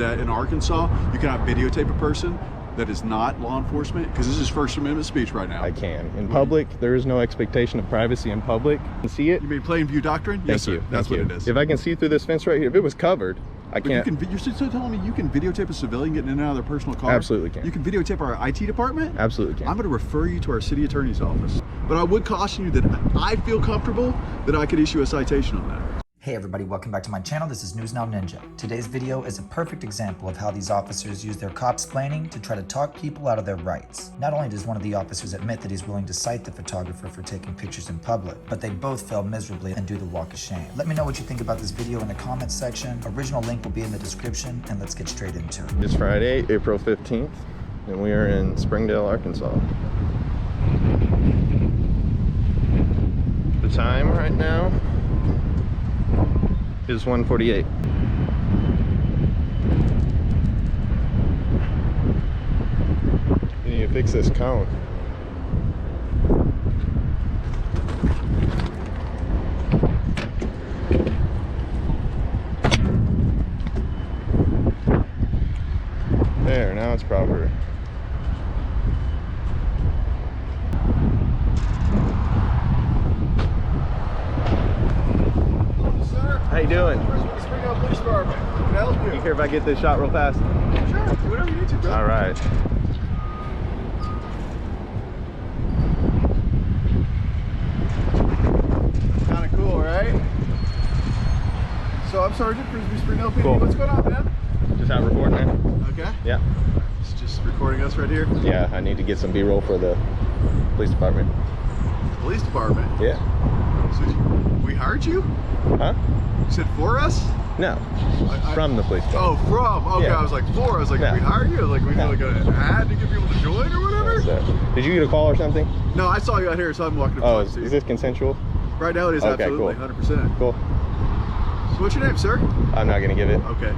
That in Arkansas, you cannot videotape a person that is not law enforcement, because this is First Amendment speech right now. I can. In public, there is no expectation of privacy in public. You can see it. You mean plain view doctrine? Yes, sir. That's what it is. If I can see through this fence right here, if it was covered, I can't. You're still telling me you can videotape a civilian getting in and out of their personal car? Absolutely can. You can videotape our IT department? Absolutely can. I'm going to refer you to our city attorney's office. But I would caution you that I feel comfortable that I could issue a citation on that. Hey everybody, welcome back to my channel. This is News Now Ninja. Today's video is a perfect example of how these officers use their cop-splaining to try to talk people out of their rights. Not only does one of the officers admit that he's willing to cite the photographer for taking pictures in public, but they both fail miserably and do the walk of shame. Let me know what you think about this video in the comments section. Original link will be in the description, and let's get straight into it. It's Friday, April 15th, and we are in Springdale, Arkansas. The time right now is 1:48. We need to fix this cone. There, now it's proper. How you doing? Springdale Police Department. Can I help you? You care if I get this shot real fast? Sure, whatever you need to, bro. All right. Kind of cool, right? So I'm Sergeant Frisbee, Springdale PD. Cool. What's going on, man? Just out recording it. Okay. Yeah. It's just recording us right here. Yeah, I need to get some B-roll for the police department. Police department. Yeah. So we hired you? Huh? You said for us? No. From the police department. Oh, from. Okay, Yeah. I was like for. I was like, No. we hired you? Like we No. do like an ad to get people to join or whatever? So, did you get a call or something? No, I saw you out here, so I'm walking up. Oh, to you. is this consensual? Right now it is Okay, absolutely cool. 100%. Cool. So what's your name, sir? I'm not gonna give it. Okay.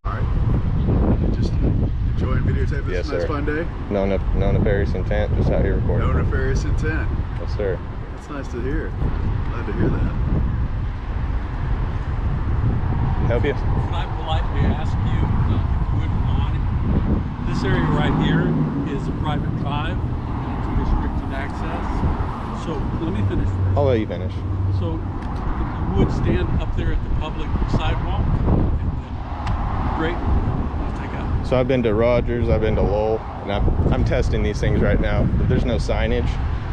All right. Just enjoying videotaping Yes, this nice sir. fun day. No nefarious intent. Just out here recording. No nefarious intent. Yes, sir. That's nice to hear. Glad to hear that. Help you? Could I politely ask you if you wouldn't mind? This area right here is a private drive. It's restricted access. So let me finish first. I'll let you finish. So if you would stand up there at the public sidewalk, and then great. I'll take out. So I've been to Rogers, I've been to Lowell, and I'm testing these things right now. But there's no signage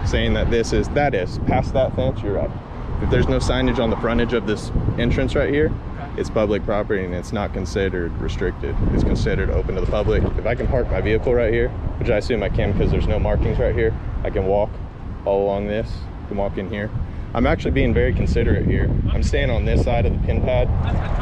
saying that that is past that fence. You're right. If there's no signage on the frontage of this entrance right here, it's public property and it's not considered restricted. It's considered open to the public. If I can park my vehicle right here, which I assume I can because there's no markings right here, I can walk all along this. I can walk in here. I'm actually being very considerate here. I'm staying on this side of the pin pad,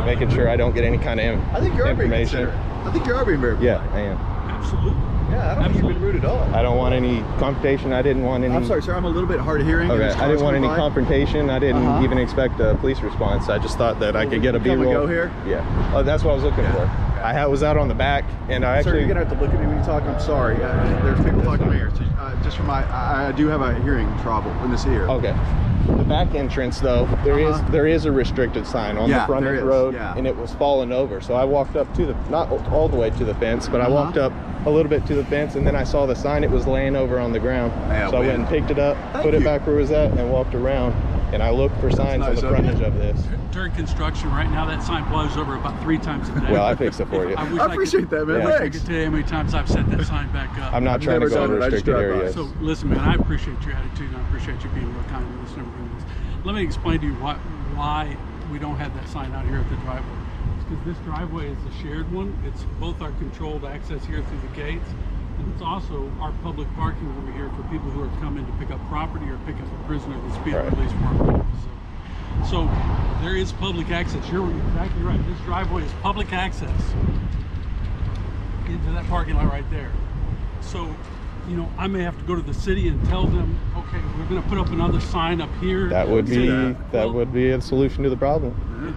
making sure I don't get any kind of I think you are being information. considerate. I think you are being very polite. Yeah, I am. Absolutely. Yeah, I don't think you've been rude at all. I don't want any confrontation. I didn't want any. I'm sorry, sir. I'm a little bit hard of hearing. Okay, I didn't want any confrontation. I didn't Uh-huh. even expect a police response. I just thought that I could get a Come and B-roll. go here? Yeah. Oh, that's what I was looking for. I was out on the back, and I Sir, actually. you're gonna have to look at me when you talk. I'm sorry. There's people talking to me here. So, just for I do have a hearing trouble in this ear. Okay. The back entrance, though, there is a restricted sign on the front of the road, and it was fallen over. So I walked up to the, not all the way to the fence, but I walked up a little bit to the fence, and then I saw the sign. It was laying over on the ground. So I went and picked it up, put it back where it was at, and walked around. And I looked for signs on the frontage of this. During construction right now, that sign blows over about 3 times a day. Well, I fixed it for you. I appreciate that, man. I wish I Thanks. could tell you how many times I've set that sign back up. I'm not trying to go in restricted areas. So listen, man, I appreciate your attitude, and I appreciate you being real kind with us and everything. Let me explain to you why we don't have that sign out here at the driveway. It's because this driveway is a shared one. It's both our controlled access here through the gates, and it's also our public parking over here for people who are coming to pick up property or pick up a prisoner that's being released from our facility. So there is public access. You're exactly right. This driveway is public access into that parking lot right there. So, you know, I may have to go to the city and tell them, okay, we're going to put up another sign up here. That would be a solution to the problem.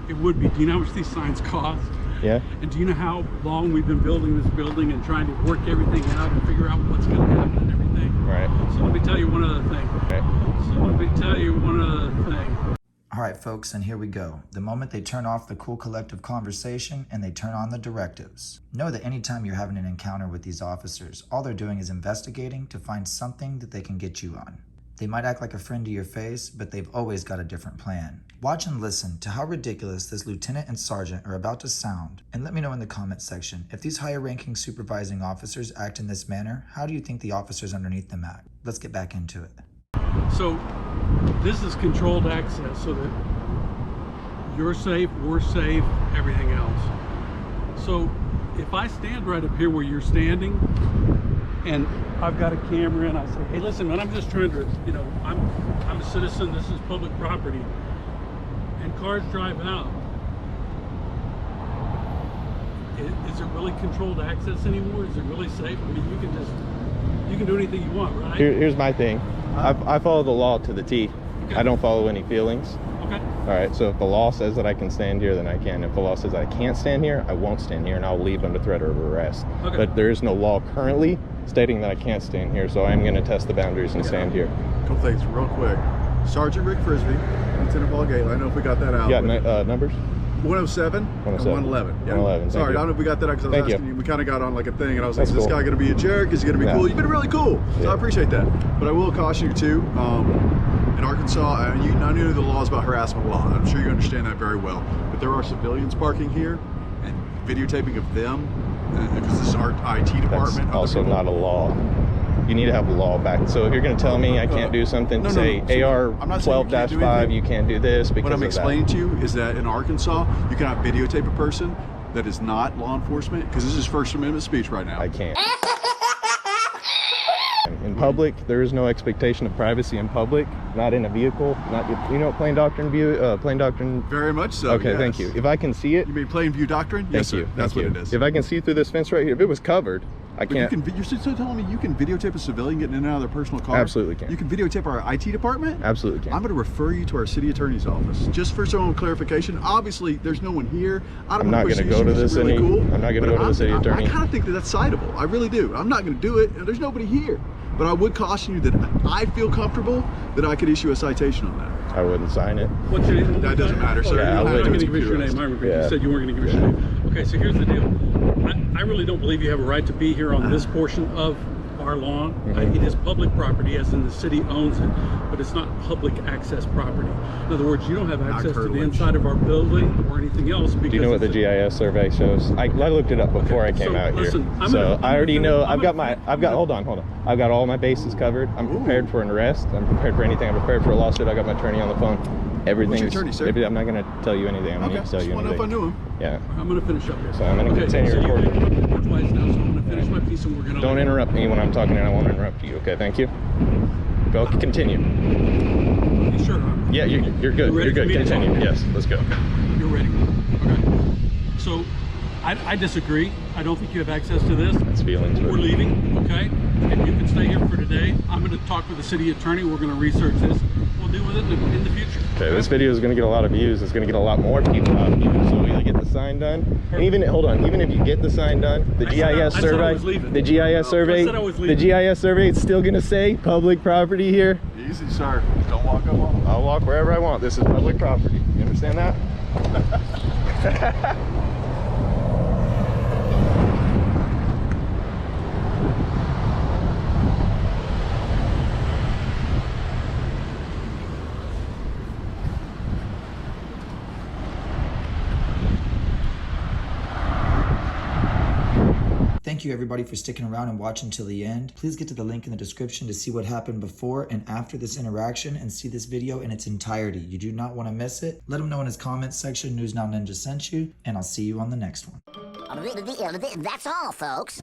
It would be. Do you know how much these signs cost? Yeah. And do you know how long we've been building this building and trying to work everything out and figure out what's going to happen and everything? Right. So let me tell you one other thing. Okay. So let me tell you one other thing. All right, folks, and here we go. The moment they turn off the cool collective conversation and they turn on the directives. Know that anytime you're having an encounter with these officers, all they're doing is investigating to find something that they can get you on. They might act like a friend to your face, but they've always got a different plan. Watch and listen to how ridiculous this lieutenant and sergeant are about to sound, and let me know in the comments section, if these higher-ranking supervising officers act in this manner, how do you think the officers underneath them act? Let's get back into it. So this is controlled access so that you're safe, we're safe, everything else. So if I stand right up here where you're standing and I've got a camera and I say, hey, listen, man, I'm just trying to, I'm a citizen, this is public property, and cars drive out. Is it really controlled access anymore? Is it really safe? I mean, you can do anything you want, right? Here's my thing. I follow the law to the T. Okay. I don't follow any feelings. Okay. All right, so if the law says that I can stand here, then I can. If the law says I can't stand here, I won't stand here, and I'll leave under threat of arrest. Okay. But there is no law currently stating that I can't stand here, so I'm going to test the boundaries and stand here. Couple things real quick. Sergeant Rick Frisbee, Lieutenant Paul Gately. I don't know if we got that out. You got numbers? 107 and 111. Yeah. 111. Sorry, I don't know if we got that out because I was asking you. We kind of got on like a thing, and I was like, is this guy going to be a jerk? Is he going to be cool? You've been really cool, so I appreciate that. But I will caution you too. In Arkansas, I knew the laws about harassment law. I'm sure you understand that very well. But there are civilians parking here, and videotaping of them, because this is our IT department. That's also not a law. You need to have a law back. So if you're going to tell me I can't do something, say AR 12-5, you can't do this because what I'm of explaining to you is that in Arkansas, you cannot videotape a person that is not law enforcement, because this is First Amendment speech right now. I can't. In public, there is no expectation of privacy in public, not in a vehicle, not, you know what plain doctrine Very much so. Okay, yes. Thank you. If I can see it. You mean plain view doctrine? Yes, sir. That's what it is. If I can see through this fence right here, if it was covered, I can't. You're still telling me you can videotape a civilian getting in and out of their personal car? Absolutely can. You can videotape our IT department? Absolutely can. I'm going to refer you to our city attorney's office. Just for some own clarification, obviously there's no one here. I'm not going to go to the city. I'm not going to go to the city attorney. I kind of think that that's citable. I really do. I'm not going to do it. There's nobody here. But I would caution you that I feel comfortable that I could issue a citation on that. I wouldn't sign it. What's your name? That doesn't matter, sir. Yeah, I'm I not going wouldn't. to give us your name. I remember you said you weren't going to give us your name. Okay, so here's the deal. I really don't believe you have a right to be here on this portion of our lawn. It is public property, as in the city owns it, but it's not public access property. In other words, you don't have access to the inside of our building or anything else. Because do you know what the GIS survey shows? I looked it up before I came out here. So I already know. I've got hold on. I've got all my bases covered. I'm prepared for an arrest. I'm prepared for anything. I'm prepared for a lawsuit. I got my attorney on the phone. Everything. I'm not going to tell you anything. I'm going to tell you anything. If I knew him. Yeah. I'm going to finish up here. So I'm going to continue recording. Twice now, so I'm going to finish my piece and we're going to. Don't interrupt me when I'm talking, and I won't interrupt you. Okay, thank you. Go, continue. You sure? Yeah, you're good. You're good. Continue. Yes, let's go. Okay. You're ready. Okay. So, I disagree. I don't think you have access to this. That's feelings. We're leaving, okay? And you can stay here for today. I'm going to talk with the city attorney. We're going to research this. We'll deal with it in the future. Okay, this video is going to get a lot of views. It's going to get a lot more people out here. So we get the sign done. And even if you get the sign done, the GIS survey, it's still going to say public property here. Easy, sir. Don't walk up on. I'll walk wherever I want. This is public property. You understand that? Thank you everybody for sticking around and watching till the end. Please get to the link in the description to see what happened before and after this interaction and see this video in its entirety. You do not want to miss it. Let them know in his comments section News Now Ninja sent you, and I'll see you on the next one. That's all, folks.